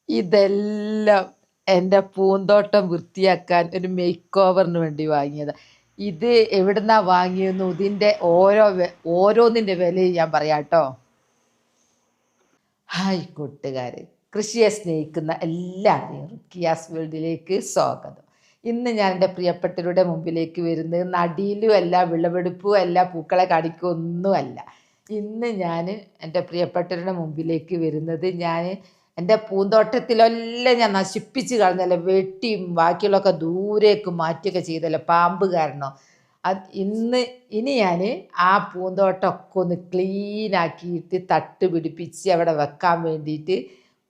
ഇതെല്ലാം എൻ്റെ പൂന്തോട്ടം വൃത്തിയാക്കാൻ ഒരു മേക്ക് ഓവറിന് വേണ്ടി വാങ്ങിയതാണ്. ഇത് എവിടുന്നാ വാങ്ങിയെന്നു ഇതിൻ്റെ ഓരോന്നിൻ്റെ വിലയും ഞാൻ പറയാം കേട്ടോ. ഹായ് കൂട്ടുകാരെ, കൃഷിയെ സ്നേഹിക്കുന്ന എല്ലാവരെയും റുക്കിയാസ് വേൾഡിലേക്ക് സ്വാഗതം. ഇന്ന് ഞാൻ എൻ്റെ പ്രിയപ്പെട്ടവരുടെ മുമ്പിലേക്ക് വരുന്നത് നടിയിലും അല്ല, വിളവെടുപ്പും അല്ല, പൂക്കളെ കാണിക്കൊന്നുമല്ല. ഇന്ന് ഞാൻ എൻ്റെ പ്രിയപ്പെട്ടവരുടെ മുമ്പിലേക്ക് വരുന്നത് എൻ്റെ പൂന്തോട്ടത്തിലെല്ലാം ഞാൻ നശിപ്പിച്ച് കളഞ്ഞല്ലേ, വെട്ടിയും ബാക്കിയുള്ളതൊക്കെ ദൂരേക്ക് മാറ്റുകയൊക്കെ ചെയ്തല്ലേ പാമ്പ് കാരണം. ഇനി ഞാൻ ആ പൂന്തോട്ടമൊക്കെ ഒന്ന് ക്ലീനാക്കിയിട്ട് തട്ട് പിടിപ്പിച്ച് അവിടെ വെക്കാൻ വേണ്ടിയിട്ട്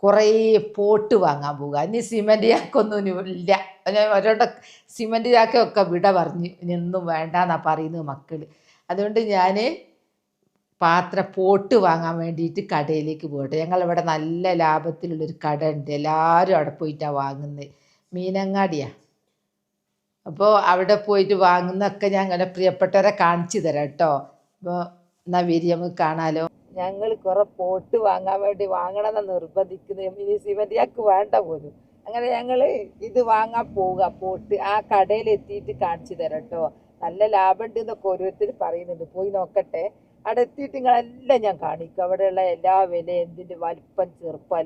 കുറേ പോട്ട് വാങ്ങാൻ പോകുക. ഇനി സിമൻറ്റ് ചാക്കൊന്നും ഇല്ല. ഒരോട്ടം സിമൻറ്റ് ചാക്കൊക്കെ വിട പറഞ്ഞ് ഇനിയൊന്നും വേണ്ടെന്നാണ് പറയുന്നത് മക്കൾ. അതുകൊണ്ട് ഞാൻ പോട്ട് വാങ്ങാൻ വേണ്ടിയിട്ട് കടയിലേക്ക് പോകട്ടെ. ഞങ്ങളിവിടെ നല്ല ലാഭത്തിലുള്ളൊരു കട ഉണ്ട്, എല്ലാവരും അവിടെ പോയിട്ടാണ് വാങ്ങുന്നത്. മീനങ്ങാടിയാണ്. അപ്പോൾ അവിടെ പോയിട്ട് വാങ്ങുന്നതൊക്കെ ഞാൻ അങ്ങനെ പ്രിയപ്പെട്ടവരെ കാണിച്ചു തരാം കേട്ടോ. അപ്പോൾ എന്നാൽ വരി നമുക്ക് കാണാലോ. ഞങ്ങൾ കുറേ പോട്ട് വാങ്ങാൻ വേണ്ടി വാങ്ങണമെന്ന് നിർബന്ധിക്കുന്നത്, ഇനി സിമന്റിയാക്ക് വേണ്ട പോലും. അങ്ങനെ ഞങ്ങൾ ഇത് വാങ്ങാൻ പോവുക. പോട്ട് ആ കടയിൽ എത്തിയിട്ട് കാണിച്ചു തരാം കേട്ടോ. നല്ല ലാഭം ഉണ്ട് എന്നൊക്കെ ഓരോരുത്തർ പറയുന്നുണ്ട്, പോയി നോക്കട്ടെ. അവിടെ എത്തിയിട്ട് നിങ്ങളെല്ലാം ഞാൻ കാണിക്കും. അവിടെയുള്ള എല്ലാ വിലയും, എന്തിൻ്റെ വലിപ്പം ചെറുപ്പം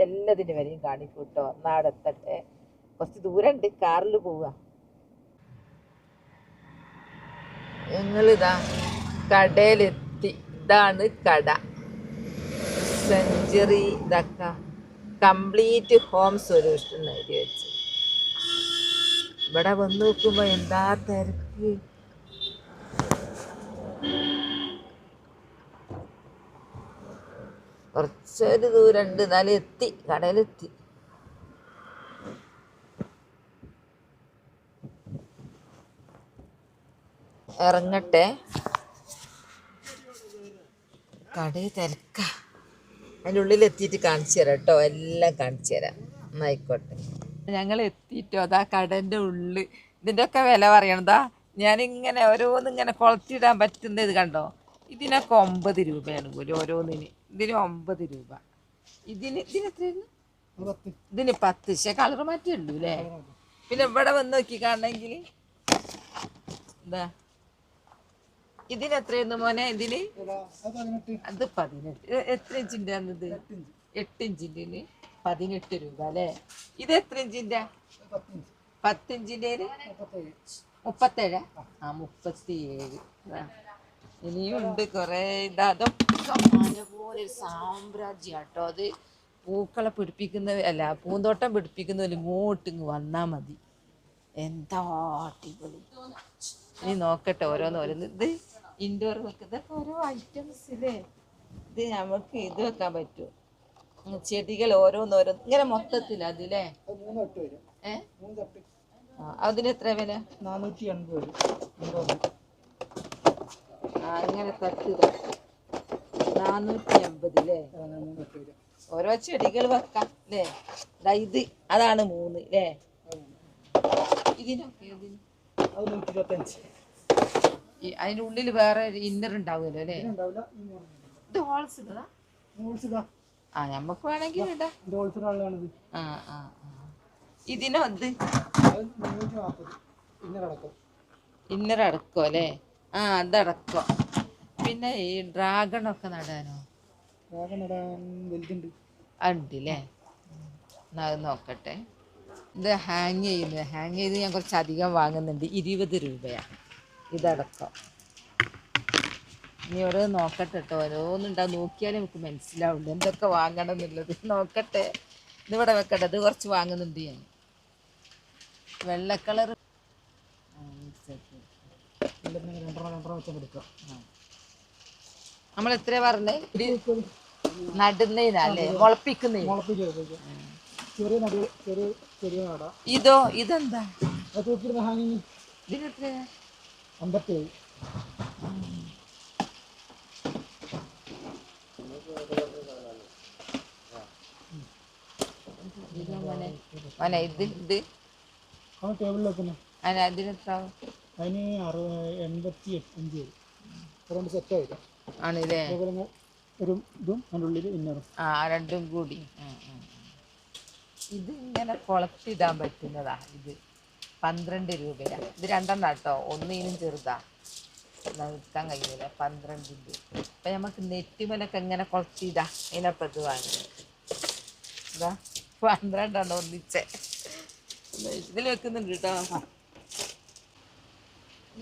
എല്ലാത്തിൻ്റെ വിലയും കാണിക്കും കേട്ടോ. എന്നാൽ അവിടെ എത്തട്ടെ. കുറച്ച് ദൂരമുണ്ട്, കാറിൽ പോവുക. ഞങ്ങളിതാ കടയിലെത്തി. ഇതാണ് കട. സെഞ്ചുറി ഇതൊക്കെ കംപ്ലീറ്റ് ഹോം സൊല്യൂഷൻ എഴുതി വെച്ച്. ഇവിടെ വന്ന് നോക്കുമ്പോൾ എന്താ തിരക്ക്. കുറച്ചൊരു ദൂരമുണ്ട്, എന്നാലും എത്തി, കടയിലെത്തി. ഇറങ്ങട്ടെ. കടയിൽ തിരക്ക. അതിൻ്റെ ഉള്ളിലെത്തിയിട്ട് കാണിച്ചു തരാം കേട്ടോ, എല്ലാം കാണിച്ചു തരാം. എന്നായിക്കോട്ടെ. ഞങ്ങൾ എത്തിയിട്ടോ. അതാ കടൻ്റെ ഉള്ളിൽ. ഇതിൻ്റെയൊക്കെ വില പറയണതാ. ഞാനിങ്ങനെ ഓരോന്നിങ്ങനെ കൊളത്തിടാൻ പറ്റുന്ന ഇത് കണ്ടോ. ഇതിനൊക്കെ 9 രൂപയാണ് പോലും ഓരോന്നിന്. ഇതിന് 9 രൂപ. ഇതിന് എത്രയായിരുന്നു? ഇതിന് 10. പക്ഷേ കളർ മാറ്റേ ഉള്ളൂ അല്ലേ. പിന്നെ ഇവിടെ വന്ന് നോക്കി കാണണമെങ്കിൽ എന്താ ഇതിന് എത്രയായിരുന്നു മോനെ? ഇതിന് അത് 18. എത്ര ഇഞ്ചിൻ്റെ ആണിത്? 8 ഇഞ്ചിൻ്റെ 18 രൂപ അല്ലേ. ഇത് എത്ര ഇഞ്ചിൻ്റെ? 10 ഇഞ്ചിൻ്റെ 37. ആ 37. ഇനിയും ഉണ്ട് കുറേ. അതൊക്കെ മല പോലെ സാമ്രാജ്യം കേട്ടോ. അത് പൂക്കളെ പിടിപ്പിക്കുന്ന അല്ല, പൂന്തോട്ടം പിടിപ്പിക്കുന്നതിൽ ഇങ്ങോട്ട് വന്നാൽ മതി. എന്താ അടിപൊളി. ഇനി നോക്കട്ടെ ഓരോന്ന്. ഇത് ഇൻഡോർ ഇതൊക്കെ ഓരോ ഐറ്റംസ് ഇല്ലേ. ഇത് നമുക്ക് ഇത് വെക്കാൻ പറ്റും, ചെടികൾ ഓരോന്നോരോന്ന് ഇങ്ങനെ മൊത്തത്തിൽ അതില്ലേ. അതിന് എത്ര വില? 480. അങ്ങനെ തട്ട് 480 അല്ലേ. ഓരോ ചെടികൾ വെക്കാം അല്ലേ. ഇത് അതാണ് 3 അല്ലേ. ഇതിനൊക്കെ അതിൻ്റെ ഉള്ളിൽ വേറെ ഇന്നർ ഉണ്ടാവുമല്ലോ അല്ലേ. ഇത് ഹോൾസ് ഇതാ. ആ നമുക്ക് വേണമെങ്കിൽ ഇടാം. ഇതിനോ ഇത് ഇന്നർ അടക്കോ അല്ലേ. ആ അതടക്കോ. പിന്നെ ഈ ഡ്രാഗണൊക്കെ നടാനോ? ഉണ്ടല്ലേ. എന്നാൽ അത് നോക്കട്ടെ. ഇത് ഹാങ് ചെയ്ത് ഞാൻ കുറച്ച് അധികം വാങ്ങുന്നുണ്ട്. 20 രൂപയാണ് ഇതടക്കം. ഇനി ഓരോ നോക്കട്ടെ കേട്ടോ. ഓരോന്നുണ്ടാവും, നോക്കിയാലേ നമുക്ക് മനസ്സിലാവുള്ളൂ എന്തൊക്കെ വാങ്ങണം എന്നുള്ളത്. നോക്കട്ടെ. ഇതിവിടെ വെക്കട്ടെ. ഇത് കുറച്ച് വാങ്ങുന്നുണ്ട് ഞാൻ. വെള്ള കളർ നമ്മൾ എത്ര പറഞ്ഞേ? നടുന്നതിനല്ലേ, മുളപ്പിക്കുന്നതിന്. ഇതോ ഇതെന്താ? ഇതിനെത്ര? 57. ഇത് ടേബിളിൽ വെക്കുന്നത് അതിനെത്ര? അതിന് 85 രണ്ട് സെറ്റായിട്ട് ആണല്ലേ. ഒരു ഇതും അതിൻ്റെ ഉള്ളിൽ ഇന്നറും. രണ്ടും കൂടി. ഇത് ഇങ്ങനെ കുളത്തിടാൻ പറ്റുന്നതാ. ഇത് 12 രൂപയാ. ഇത് രണ്ടെണ്ണം കേട്ടോ, ഒന്നിനും ചെറുതാ, നിൽക്കാൻ കഴിയില്ല. 12. അപ്പം നമുക്ക് നെറ്റുമലൊക്കെ ഇങ്ങനെ കുളത്തിടാം. അതിനപ്പം ഇത് വാങ്ങി ഇതാ 12 ഒന്നിച്ചേ ഇതിൽ വെക്കുന്നുണ്ട് കേട്ടോ.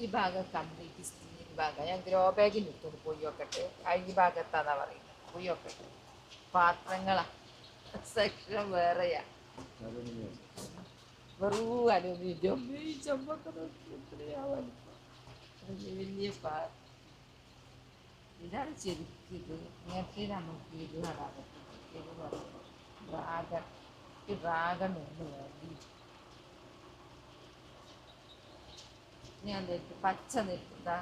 ഈ ഭാഗം കംപ്ലീറ്റ് സ്റ്റീൽ ഭാഗം. ഞാൻ ഗ്രോ ബാഗിൽ ഇട്ടു പോയി നോക്കട്ടെ. ഈ ഭാഗത്താന്നാ പറയുന്നത്. പോയി നോക്കട്ടെ. പാത്രങ്ങളാ സെക്ഷൻ വേറെയാ. വെറു അലുമിനിയം വലിയ ഇതാണ് ശരിക്കും. ഇത് ഇങ്ങനത്തെ നമുക്ക് ഇത് നടാൻ പറ്റും. ഇത് ഡ്രാഗൺ, ഈ ഡ്രാഗൺ ഒന്ന് വേണ്ടി ഞാൻ നെറ്റ് പച്ച നെറ്റാ.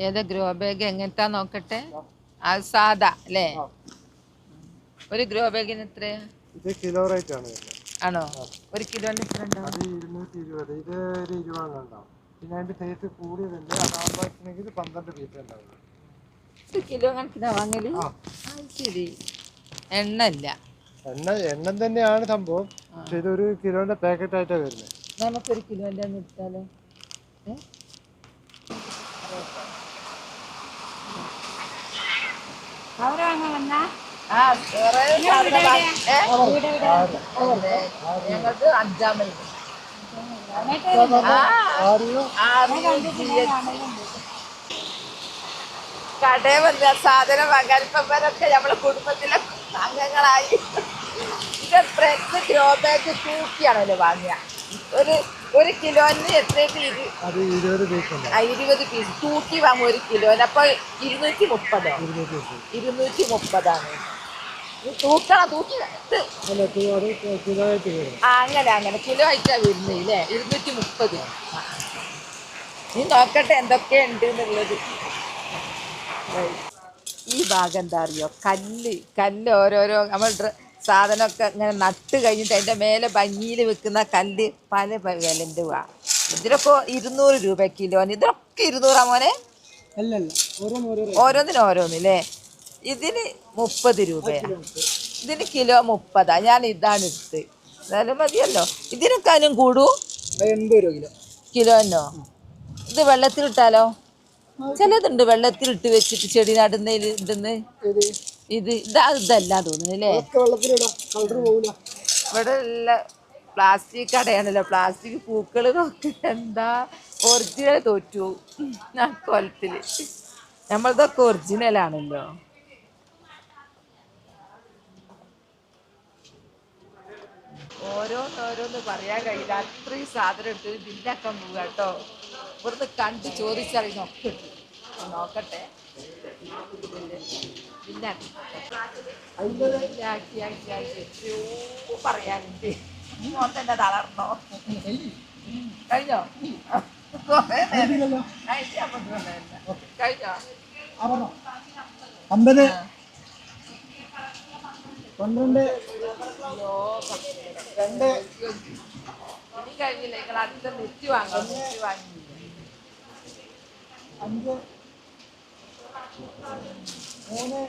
ഏതാ ഗ്രോ ബാഗ് എങ്ങനത്താ നോക്കട്ടെ. അത് സാധാ അല്ലേ? ഒരു ഗ്രോ ബാഗിന് എത്രയാ? ഇത് കിലോ റേറ്റ് ആണ്. ആണോ? ഒരു കിലോന് എത്ര ഉണ്ടാവും? അത് 220. ഇത് ഒരു 20 ഉണ്ടാവും. പിന്നെ അതിന്റെ സൈസ് കൂടിയതുണ്ട്. അതാകുമ്പോഴത്തേക്ക് 12 പീസ് ഉണ്ടാവും. ഇത് കിലോ കണക്കിനാ വാങ്ങല്? ശരി. എണ്ണ എണ്ണം തന്നെയാണ് സംഭവം. പക്ഷെ ഇതൊരു കിലോന്റെ പാക്കറ്റ് ആയിട്ടാണ് വരുന്നത്. നമുക്കൊരു കിലോന്റെ ഒന്ന് എടുത്താലോ? ഞങ്ങൾക്ക് 5 മൈൽ കടയിൽ വന്ന സാധനം വാങ്ങാൻ ഇപ്പവരൊക്കെ നമ്മളെ കുടുംബത്തിലെ അംഗങ്ങളായി. ഇത് ഫ്രണ്ട് ഗ്രോ ബാഗ് തൂക്കിയാണല്ലോ വാങ്ങിയ. ഒരു കിലോന് എത്രയ്ക്ക്? 20 പീസ് തൂക്കി വാങ്ങും ഒരു കിലോന്. അപ്പൊ 230. 230 തൂക്കണം. അങ്ങനെ കിലോ ആയിട്ടാ വരുന്നില്ലേ? 230. നീ നോക്കട്ടെ എന്തൊക്കെയുണ്ട് എന്നുള്ളത്. ഈ ഭാഗം എന്താ അറിയോ? കല്ല് ഓരോരോ നമ്മൾ സാധനമൊക്കെ ഇങ്ങനെ നട്ട് കഴിഞ്ഞിട്ട് അതിൻ്റെ മേലെ ഭംഗിയിൽ വെക്കുന്ന കല്ല് പല വിലൻ്റെ വാങ്ങും. ഇതിലൊക്കെ 200 രൂപ കിലോന്. ഇതൊക്കെ 200 മോനെ? ഓരോന്നിനും ഓരോന്നില്ലേ? ഇതിന് 30 രൂപയാണ്. ഇതിന് കിലോ 30. ഞാൻ ഇതാണ് എടുത്ത്. എന്നാലും മതിയല്ലോ. ഇതിനൊക്കാനും കൂടും. 80 രൂപ കിലോനോ? ഇത് വെള്ളത്തിലിട്ടാലോ? ചിലതുണ്ട് വെള്ളത്തിലിട്ട് വെച്ചിട്ട് ചെടി നടുന്നതിൽ ഇടുന്ന്. ഇതല്ല തോന്നുന്നല്ലേ? ഇവിടെ ഉള്ള പ്ലാസ്റ്റിക് കടയാണല്ലോ. പ്ലാസ്റ്റിക് പൂക്കൾ നോക്കി എന്താ ഒറിജിനൽ തോറ്റു കൊലത്തില്. നമ്മളതൊക്കെ ഒറിജിനലാണല്ലോ. ഓരോന്നോരോന്ന് പറയാൻ കഴിയില്ല. അത്രയും സാധനം എടുത്ത് ബില്ലാക്കാൻ പോവുക കേട്ടോ. ഇവിടുന്ന് കണ്ട് ചോദിച്ചറിയുന്ന ഒക്കെ ഉണ്ട്. നോക്കട്ടെ. ബില്ലാക്കി എത്രയോ പറയാനുണ്ട്. മോൻ തന്നെ തളർന്നോ? കഴിഞ്ഞോ? കഴിഞ്ഞോ? 50 12 2 ഇനി കഴിഞ്ഞില്ല. നിങ്ങൾ അടുത്ത നെറ്റ് വാങ്ങാം. നെറ്റ് വാങ്ങി 5 3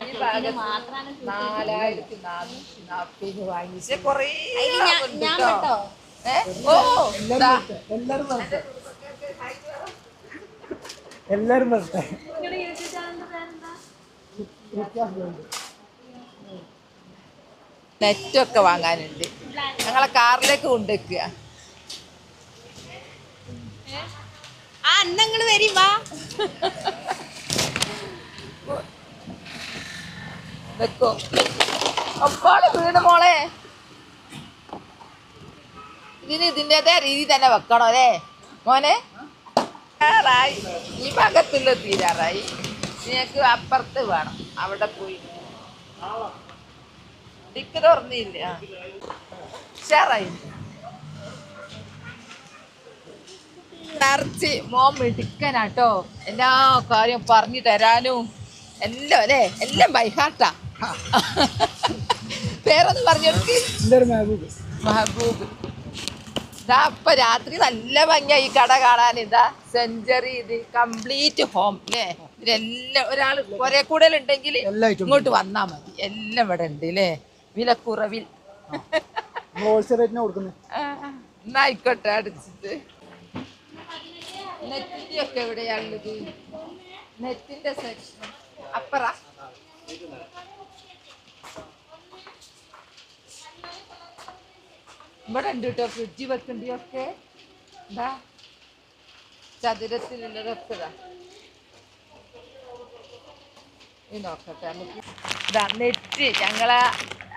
ഈ ഭാഗത്ത് 4440 വാങ്ങിച്ച് കൊറേ എല്ലാരും നെറ്റൊക്കെ വാങ്ങാനുണ്ട്. ഞങ്ങളെ കാറിലേക്ക് കൊണ്ടുവെക്കുക. നിങ്ങൾ വരും വാ. വെക്കോ ഒപ്പാട് വീട് മോളെ. ഇതിൻ്റെതായ രീതി തന്നെ വെക്കണോ അല്ലേ മോനെ? ഈ ഭാഗത്തുള്ള തീരാറായി. നിനക്ക് അപ്പുറത്ത് വേണം. അവിടെ പോയി ടിക്ക് തുറന്നില്ല. ഉഷാറായി. നിറച്ച് മോൻ മിടുക്കനാട്ടോ. എല്ലാ കാര്യം പറഞ്ഞു തരാനും എല്ലാം അല്ലേ? എല്ലാം ബൈഹാർട്ടാ. പേരൊന്ന് പറഞ്ഞെടുക്ക്. മെഹബൂബ്. ഇതാ ഇപ്പൊ രാത്രി നല്ല ഭംഗിയായി ഈ കട കാണാൻ. ഇതാ സെഞ്ചുറി. ഇത് കംപ്ലീറ്റ് ഹോം അല്ലേ? ഇതിലെല്ലാം ഒരാൾ കുറെ കൂടുതലുണ്ടെങ്കിൽ എല്ലാ ഐറ്റം ഇങ്ങോട്ട് വന്നാ മതി. എല്ലാം ഇവിടെ ഉണ്ട് അല്ലേ, വിലക്കുറവിൽ. ഹോൾസെയിൽ റേറ്റിന് കൊടുക്കുന്നത്. എന്നാ ആയിക്കോട്ടെ. അടിച്ചിട്ട് നെറ്റിന്റെ ഒക്കെ എവിടെയാണുള്ളത്? നെറ്റിന്റെ സെക്ഷൻ അപ്പറ. ഇവിടെ ഉണ്ട് കേട്ടോ ഫ്രിഡ്ജ് വെക്കേണ്ടിയൊക്കെ. എന്താ ചതുരത്തിലുള്ളതൊക്കെ ഇതാ. ഈ നോക്കട്ടെ നമുക്ക്. ഇതാ നെറ്റ് ഞങ്ങളെ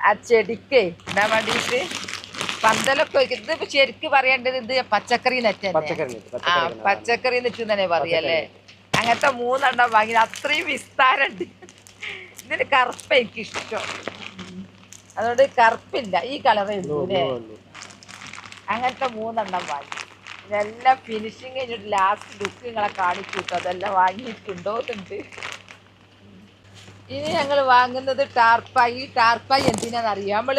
ആ ചെടിക്ക് ഇടാൻ വേണ്ടിയിട്ട് പന്തലൊക്കെ വെക്കും. ഇത് ശരിക്ക് പറയേണ്ടത് ഇത് പച്ചക്കറി നെറ്റ് തന്നെ. ആ പച്ചക്കറി നെറ്റ് തന്നെ പറയല്ലേ. അങ്ങനത്തെ 3 എണ്ണം വാങ്ങി. അത്രയും വിസ്താരമുണ്ട്. ഇതിന് കറുപ്പ് എനിക്കിഷ്ടം, അതുകൊണ്ട് കറുപ്പില്ല, ഈ കളറേ ഉള്ളൂ അല്ലേ. അങ്ങനത്തെ 3 എണ്ണം വാങ്ങി. ഇതെല്ലാം ഫിനിഷിങ് കഴിഞ്ഞിട്ട് ലാസ്റ്റ് ലുക്ക് നിങ്ങളെ കാണിച്ചു കിട്ടും. അതെല്ലാം വാങ്ങിയിട്ടുണ്ടോന്നുണ്ട്. ഇനി ഞങ്ങൾ വാങ്ങുന്നത് ടാർപ്പായി. ഈ ടാർപ്പായി എന്തിനാണെന്നറിയാം, നമ്മൾ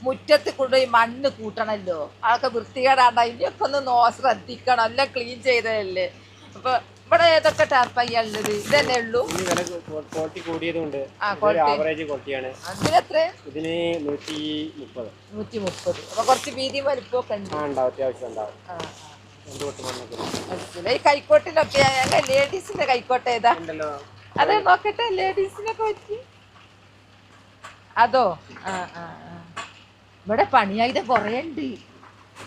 മുറ്റത്ത് കൊണ്ടുപോയി മണ്ണ് കൂട്ടണമല്ലോ, അതൊക്കെ വൃത്തികേടാണ്ട. ഇതിനൊക്കെ ഒന്ന് ശ്രദ്ധിക്കണം, എല്ലാം ക്ലീൻ ചെയ്തതല്ലേ. അപ്പൊ ഇവിടെ ഏതൊക്കെ ടാർപ്പായി ഉള്ളത്? ഇതന്നെ ഉള്ളൂ. ക്വാളിറ്റി കൂടിയതുണ്ട്, ആവറേജ് ക്വാളിറ്റിയാണ്. അതിനെത്ര? ഇതിന് 130. 130. അപ്പൊ കുറച്ച് വീതി വലിപ്പമൊക്കെ ഉണ്ട്. അത്യാവശ്യം ഉണ്ടാവും. ഈ കൈക്കോട്ടിലൊക്കെ ഞങ്ങൾ ലേഡീസിന്റെ കൈക്കോട്ട ഏതാ? അതെ നോക്കട്ടെ, ലേഡീസിനൊക്കെ പറ്റി അതോ? ഇവിടെ പണിയായത് കൊറേ ഉണ്ട്.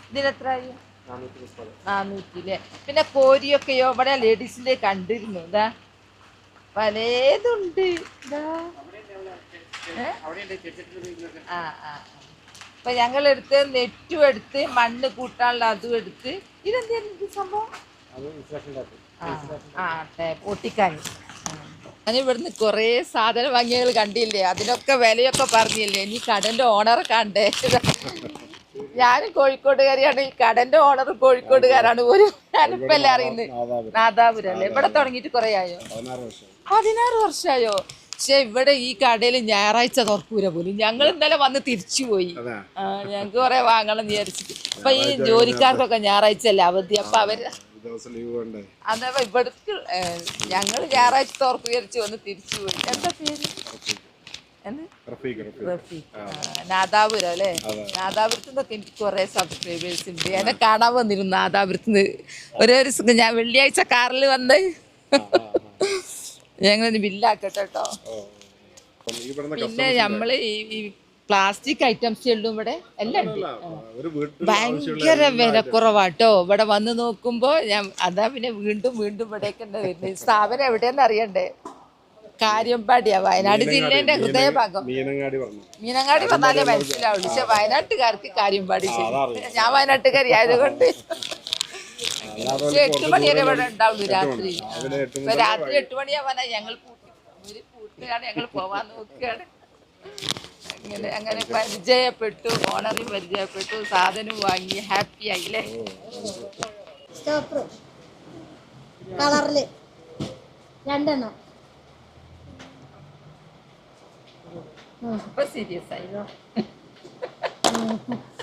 ഇതിനെത്രയായി? 400 അല്ലേ. പിന്നെ കോരിയൊക്കെയോ ഇവിടെ ലേഡീസിന്റെ കണ്ടിരുന്നു. ഇതാ പലേതുണ്ട്. അപ്പൊ ഞങ്ങൾ എടുത്ത് നെറ്റും എടുത്ത് മണ്ണ് കൂട്ടാനുള്ള അതും എടുത്ത്. ഇതെന്തായിരുന്നു സംഭവം? പൊട്ടിക്കാൻ. ഞാൻ ഇവിടുന്ന് കുറേ സാധനം വാങ്ങിയങ്ങൾ കണ്ടില്ലേ, അതിനൊക്കെ വിലയൊക്കെ പറഞ്ഞില്ലേ. ഇനി കടന്റെ ഓണറെ കണ്ടേ. ഞാനും കോഴിക്കോട്ടുകാരിയാണ്, ഈ കടന്റെ ഓണർ കോഴിക്കോട്ടുകാരാണ് പോലും. ഞാനിപ്പോ എല്ലാം അറിയുന്നത്. നാദാപുരം അല്ലേ. ഇവിടെ തുടങ്ങിയിട്ട് കുറെ ആയോ? 16 വർഷമായോ? പക്ഷെ ഇവിടെ ഈ കടയിൽ ഞായറാഴ്ച തുറക്കൂല പോലും. ഞങ്ങൾ ഇന്നലെ വന്ന് തിരിച്ചു പോയി. ഞങ്ങക്ക് കുറെ വാങ്ങണം വിചാരിച്ചിട്ട്. അപ്പൊ ഈ ജോലിക്കാർക്കൊക്കെ ഞായറാഴ്ച അല്ലേ അവധി. അപ്പൊ അവര് അതപ്പോ ഇവിടേക്ക് ഞങ്ങൾ ഞായറാഴ്ച തുറക്കു വിചാരിച്ചു വന്ന് തിരിച്ചു പോയി. എന്താ പേര്? നാദാപുരം അല്ലേ. നാദാപുരത്ത് നിന്നൊക്കെ എനിക്ക് കുറെ സബ്സ്ക്രൈബേഴ്സ് ഉണ്ട്. എന്നെ കാണാൻ വന്നിരുന്നു നാദാപുരത്ത് നിന്ന്. ഒരു ഞാൻ വെള്ളിയാഴ്ച കാറിൽ വന്ന് ഞങ്ങളൊന്ന് ബില്ലാക്കട്ടെ കേട്ടോ. പിന്നെ നമ്മള് ഈ പ്ലാസ്റ്റിക് ഐറ്റംസ് ഉള്ളൂ ഇവിടെ എല്ലാം ഉണ്ട്. ഭയങ്കര വിലക്കുറവാട്ടോ. ഇവിടെ വന്ന് നോക്കുമ്പോ ഞാൻ അതാ പിന്നെ വീണ്ടും വീണ്ടും ഇവിടേക്ക് തന്നെ വരുന്നത്. സ്ഥാപനം എവിടെയെന്ന് അറിയണ്ടേ? കാര്യമ്പാടിയാ, വയനാട് ജില്ലേന്റെ ഹൃദയഭാഗം. മീനങ്ങാടി വന്നാലേ മനസ്സിലാവുള്ളൂ. പക്ഷെ വയനാട്ടുകാർക്ക് കാര്യമ്പാടി. ഞാൻ വയനാട്ടുകാരി ആയതുകൊണ്ട് 8 മണി വരെ ഇവിടെ ഉണ്ടാവുള്ളൂ രാത്രി. രാത്രി 8 മണിയാവാനാ ഞങ്ങൾ കൂട്ടുകാരാണ്, ഞങ്ങൾ പോവാൻ നോക്കുകയാണ്. അങ്ങനെ പരിചയപ്പെട്ടു, ഓണറിയും പരിചയപ്പെട്ടു, സാധനം വാങ്ങി, ഹാപ്പി ആയില്ലേ. കളറില് 2 എണ്ണം. ഇപ്പൊ സീരിയസ് ആയില്ലോ.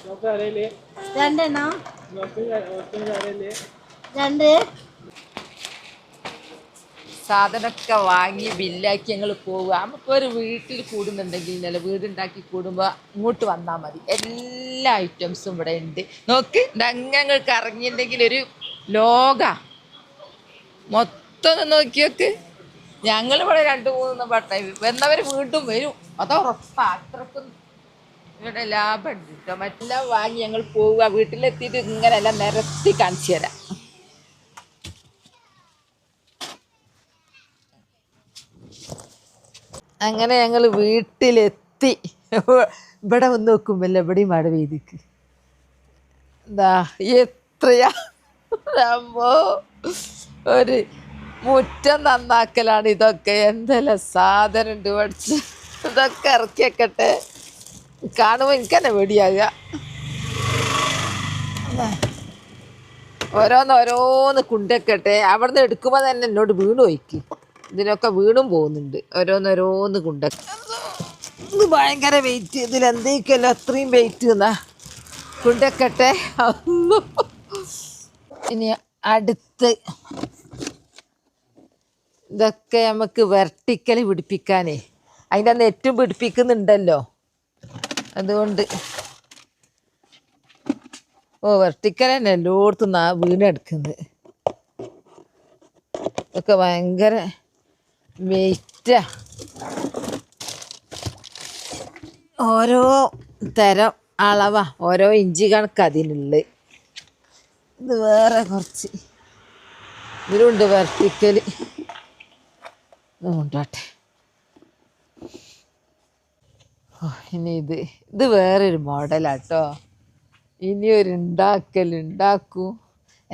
2 എണ്ണം. 2 സാധനമൊക്കെ വാങ്ങി ബില്ലാക്കി ഞങ്ങൾ പോവുക. നമുക്കൊരു വീട്ടിൽ കൂടുന്നുണ്ടെങ്കിൽ ഇന്നലെ വീടുണ്ടാക്കി കൂടുമ്പോൾ ഇങ്ങോട്ട് വന്നാൽ മതി. എല്ലാ ഐറ്റംസും ഇവിടെ ഉണ്ട്. നോക്ക്, ഞങ്ങൾക്ക് ഇറങ്ങിയിട്ടുണ്ടെങ്കിൽ ഒരു ലോക മൊത്തം നോക്കി നോക്ക്. ഞങ്ങളിവിടെ 2-3 വട്ടം വന്നവർ വീണ്ടും വരും. അതോ ഉറപ്പാ. അത്രക്കും ഇവിടെ ലാഭമുണ്ട് കേട്ടോ. മറ്റെല്ലാം വാങ്ങി ഞങ്ങൾ പോവുക. വീട്ടിലെത്തിയിട്ട് ഇങ്ങനെ എല്ലാം നിരത്തി കാണിച്ചു തരാം. അങ്ങനെ ഞങ്ങൾ വീട്ടിലെത്തി. ഇവിടെ വന്ന് നോക്കുമ്പോൾ എവിടെയും മഴ പെയ്തിക്ക്. എന്താ എത്രയാ ഒരു മുറ്റം നന്നാക്കലാണ് ഇതൊക്കെ. എന്തെല്ലാം സാധനം ഉണ്ട് പഠിച്ച്. ഇതൊക്കെ ഇറക്കി വെക്കട്ടെ. കാണുമ്പോൾ എനിക്ക് തന്നെ പേടിയാകുക. ഓരോന്ന് കുണ്ടക്കട്ടെ. അവിടെ നിന്ന് എടുക്കുമ്പോൾ തന്നെ എന്നോട് വീണു പോയിക്ക്. ഇതിനൊക്കെ വീണും പോകുന്നുണ്ട്. ഓരോന്ന് കൊണ്ടൊക്കെ. ഇത് ഭയങ്കര വെയിറ്റ്. ഇതിലെന്തേക്കല്ലോ അത്രയും വെയിറ്റ് എന്നാ. കൊണ്ടക്കട്ടെ. ഇനി അടുത്ത് ഇതൊക്കെ നമുക്ക് വെർട്ടിക്കൽ പിടിപ്പിക്കാനേ അതിൻ്റെ നെറ്റും പിടിപ്പിക്കുന്നുണ്ടല്ലോ, അതുകൊണ്ട് വെർട്ടിക്കൽ തന്നെ എല്ലായിടത്തും വീണെടുക്കുന്നത്. ഇതൊക്കെ ഭയങ്കര വെയിറ്റാ. ഓരോ തരം അളവാ, ഓരോ ഇഞ്ച് കണക്ക് അതിനുള്ളത്. ഇത് വേറെ കുറച്ച് ഇതിലുണ്ട് വെർട്ടിക്കൽ. കൊണ്ടോട്ടെ. ഇനി ഇത് വേറൊരു മോഡലാട്ടോ. ഇനി ഒരു ഉണ്ടാക്കൂ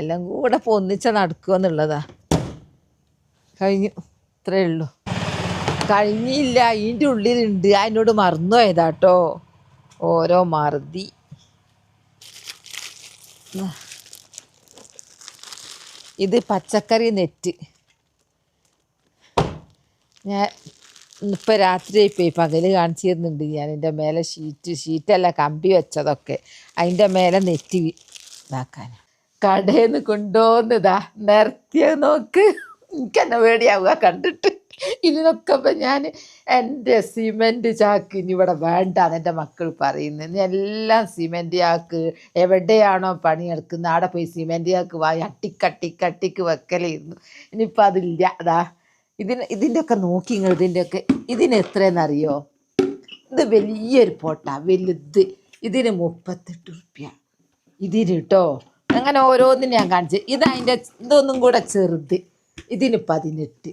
എല്ലാം കൂടെ ഇപ്പോൾ ഒന്നിച്ച നടക്കുമെന്നുള്ളതാ. കഴിഞ്ഞു, ഇത്രയേ ഉള്ളൂ. കഴിഞ്ഞില്ല, ഇതിൻ്റെ ഉള്ളിലുണ്ട്. അതിനോട് മറന്നു പോയതാട്ടോ, ഓരോ മറുതി. ഇത് പച്ചക്കറി നെറ്റ്. ഞാൻ ഇപ്പം രാത്രി പോയി പകല് കാണിച്ചു തരുന്നുണ്ട് ഞാൻ. എൻ്റെ മേലെ ഷീറ്റല്ല കമ്പി വെച്ചതൊക്കെ, അതിൻ്റെ മേലെ നെറ്റ് ഇതാക്കാൻ. കടയിൽ നിന്ന് കൊണ്ടുപോകുന്നതാ നിരത്തിയത് നോക്ക്. എനിക്കെന്നെ പേടിയാവുക കണ്ടിട്ട്. ഇതിനൊക്കെ ഇപ്പം ഞാൻ എൻ്റെ സിമെൻറ്റ് ചാക്ക് ഇനി ഇവിടെ വേണ്ടാന്ന് എൻ്റെ മക്കൾ പറയുന്നത്. ഇനി എല്ലാം സിമെൻറ്റ് ചാക്ക്, എവിടെയാണോ പണിയെടുക്കുന്നത് അവിടെ പോയി സിമെൻറ്റ് ചാക്ക് വാങ്ങി അട്ടിക്കട്ടിക്ക് വെക്കലായിരുന്നു. ഇനിയിപ്പോൾ അതില്ല. അതാ ഇതിൻ്റെ ഒക്കെ നോക്കി നിങ്ങൾ. ഇതിന് എത്രയെന്നറിയോ? ഇത് വലിയൊരു പോട്ടാ, വലുത്. ഇതിന് 38 റുപ്യ ഇതിന് കേട്ടോ. അങ്ങനെ ഓരോന്നിനും ഞാൻ കാണിച്ചു. ഇതൊന്നും കൂടെ ചെറുത്, ഇതിന് 18.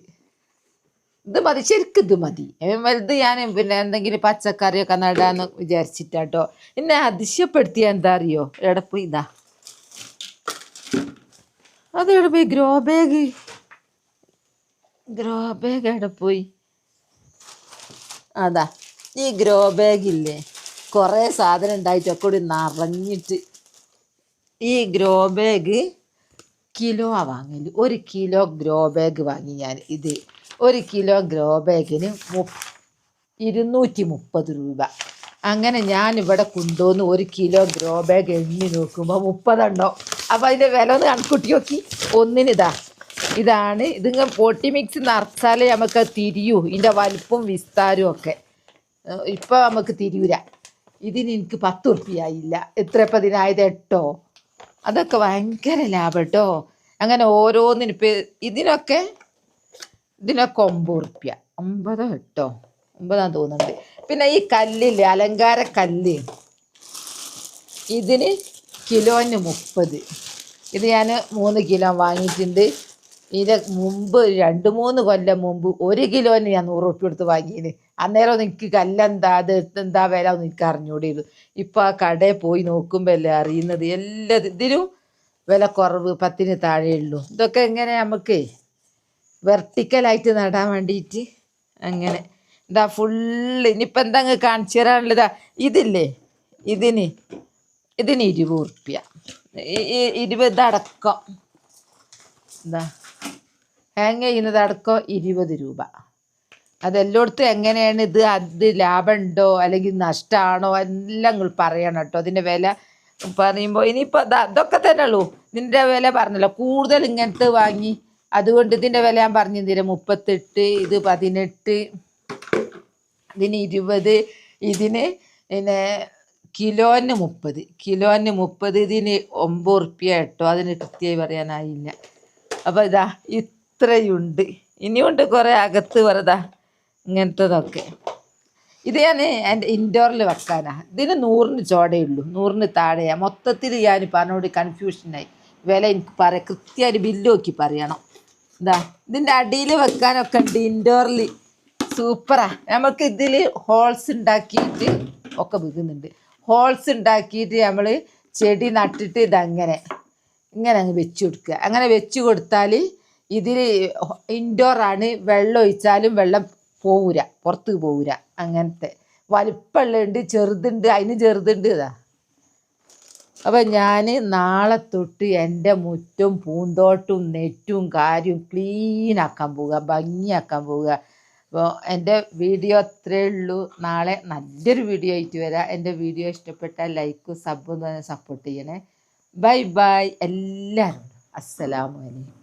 ഇത് മതി, ശരിക്കും ഇത് മതി. വലുത് ഞാൻ പിന്നെ എന്തെങ്കിലും പച്ചക്കറിയൊക്കെ നടാന്ന് വിചാരിച്ചിട്ടാട്ടോ. എന്നെ അതിശയപ്പെടുത്തിയ എന്താ അറിയോ? എവിടെ പോയി? അതെവിടെ പോയി? ഗ്രോ ബാഗ് എവിടെ പോയി? അതാ ഈ ഗ്രോ ബാഗില്ലേ, കുറേ സാധനം ഉണ്ടായിട്ടൊക്കെ കൂടി നിറഞ്ഞിട്ട്. ഈ ഗ്രോ ബാഗ് കിലോ വാങ്ങല്. 1 കിലോ ഗ്രോ ബാഗ് വാങ്ങി ഞാൻ. ഇത് 1 കിലോ ഗ്രോ ബാഗിന് 230 രൂപ. അങ്ങനെ ഞാനിവിടെ കൊണ്ടുവന്ന് 1 കിലോ ഗ്രോ ബാഗ് എണ്ണി നോക്കുമ്പോൾ 30 ഉണ്ടോ. അപ്പോൾ അതിൻ്റെ വില ഒന്ന് കണക്കൂട്ടി നോക്കി. ഇതാണ്. ഇതിങ്ങനെ പൊട്ടി മിക്സ് നിറച്ചാലേ നമുക്ക് തിരിയൂ, ഇതിൻ്റെ വലിപ്പവും വിസ്താരവും ഒക്കെ. ഇപ്പോൾ നമുക്ക് തിരിയൂല. ഇതിന് എനിക്ക് 10 റുപ്യായില്ല. എത്ര ഇപ്പം ഇതിനായത്? 8. അതൊക്കെ ഭയങ്കര ലാഭം കേട്ടോ. അങ്ങനെ ഓരോന്നിനും ഇപ്പം ഇതിനൊക്കെ 9 റുപ്യ, 9 കേട്ടോ, 9 തോന്നുന്നുണ്ട്. പിന്നെ ഈ കല്ലില്ലേ, അലങ്കാര കല്ല്, ഇതിന് കിലോന് 30. ഇത് ഞാൻ 3 കിലോ വാങ്ങിയിട്ടുണ്ട്. ഇതിന് മുമ്പ് 2-3 കൊല്ലം മുമ്പ് 1 കിലോന് ഞാൻ 100 റുപ്യ കൊടുത്ത് വാങ്ങിയിന്. അന്നേരം എനിക്ക് കല്ലെന്താ എന്താ വില ഒന്നും എനിക്ക് അറിഞ്ഞൂടിയിരുന്നു. ഇപ്പം ആ കടയിൽ പോയി നോക്കുമ്പോൾ അല്ലേ അറിയുന്നത്. ഇതിനും വില കുറവ്, 10-ന് താഴെയുള്ളൂ. ഇതൊക്കെ എങ്ങനെ നമുക്ക് വെർട്ടിക്കലായിട്ട് നടാൻ വേണ്ടിയിട്ട് അങ്ങനെ. ഫുള്ള് ഇനിയിപ്പോൾ എന്താ കാണിച്ചു തരാനുള്ളതാ. ഇതില്ലേ, ഇതിന് 20 റുപ്യ, 20 അടക്കം. ഹാങ് ചെയ്യുന്നത് അടക്കം 20 രൂപ. അതെല്ലായിടത്തും എങ്ങനെയാണ് അത് ലാഭമുണ്ടോ അല്ലെങ്കിൽ നഷ്ടമാണോ എല്ലാം നിങ്ങൾ പറയണം കേട്ടോ. അതിൻ്റെ വില പറയുമ്പോൾ ഇനിയിപ്പോൾ അതൊക്കെ തന്നെ ഉള്ളൂ. ഇതിൻ്റെ വില പറഞ്ഞല്ലോ, കൂടുതൽ ഇങ്ങനത്തെ വാങ്ങി. അതുകൊണ്ട് ഇതിൻ്റെ വില ഞാൻ പറഞ്ഞു തരാം. 38, ഇത് 18, ഇതിന് 20, ഇതിന് പിന്നെ കിലോന് 30, ഇതിന് 9 റുപ്യ കേട്ടോ. അതിന് കൃത്യമായി പറയാനായില്ല. അപ്പോൾ ഇത്രയുണ്ട്. ഇനിയുണ്ട് കുറേ അകത്ത് വെറുതെ ഇങ്ങനത്തതൊക്കെ. ഇത് ഞാൻ എൻ്റെ ഇൻഡോറിൽ വെക്കാനാ. ഇതിന് 100-ന് ചോടയുള്ളൂ, 100-ന് താഴെയാണ്. മൊത്തത്തിൽ ഞാൻ പറഞ്ഞോട് കൺഫ്യൂഷനായി. വില എനിക്ക് കൃത്യമായിട്ട് ബില്ല് നോക്കി പറയണം. ഇതിൻ്റെ അടിയിൽ വെക്കാനൊക്കെ ഉണ്ട് ഇൻഡോറിൽ. സൂപ്പറാ. നമുക്ക് ഇതിൽ ഹോൾസ് ഉണ്ടാക്കിയിട്ട് ഒക്കെ വിൽക്കുന്നുണ്ട്. ഹോൾസ് ഉണ്ടാക്കിയിട്ട് നമ്മൾ ചെടി നട്ടിട്ട് ഇങ്ങനെ അങ്ങ് വെച്ച് കൊടുക്കുക. അങ്ങനെ വെച്ച് കൊടുത്താൽ ഇതിൽ ഇൻഡോറാണ്. വെള്ളം ഒഴിച്ചാലും വെള്ളം പോവില്ല, പുറത്ത് പോവില്ല. അങ്ങനത്തെ വലിപ്പമുള്ളുണ്ട്, ചെറുതുണ്ട്, അതിന് ചെറുതുണ്ട്. അപ്പം ഞാൻ നാളെ തൊട്ട് എൻ്റെ മുറ്റും പൂന്തോട്ടവും നെറ്റും കാര്യവും ക്ലീനാക്കാൻ പോവുക, ഭംഗിയാക്കാൻ പോവുക. അപ്പോൾ എൻ്റെ വീഡിയോ അത്രയേ ഉള്ളൂ. നാളെ നല്ലൊരു വീഡിയോ ആയിട്ട് വരാം. എൻ്റെ വീഡിയോ ഇഷ്ടപ്പെട്ടാൽ ലൈക്കും സബ്ബും തന്നെ സപ്പോർട്ട് ചെയ്യണേ. ബൈ ബൈ എല്ലാവരും. അസ്സലാമു അലൈക്കും.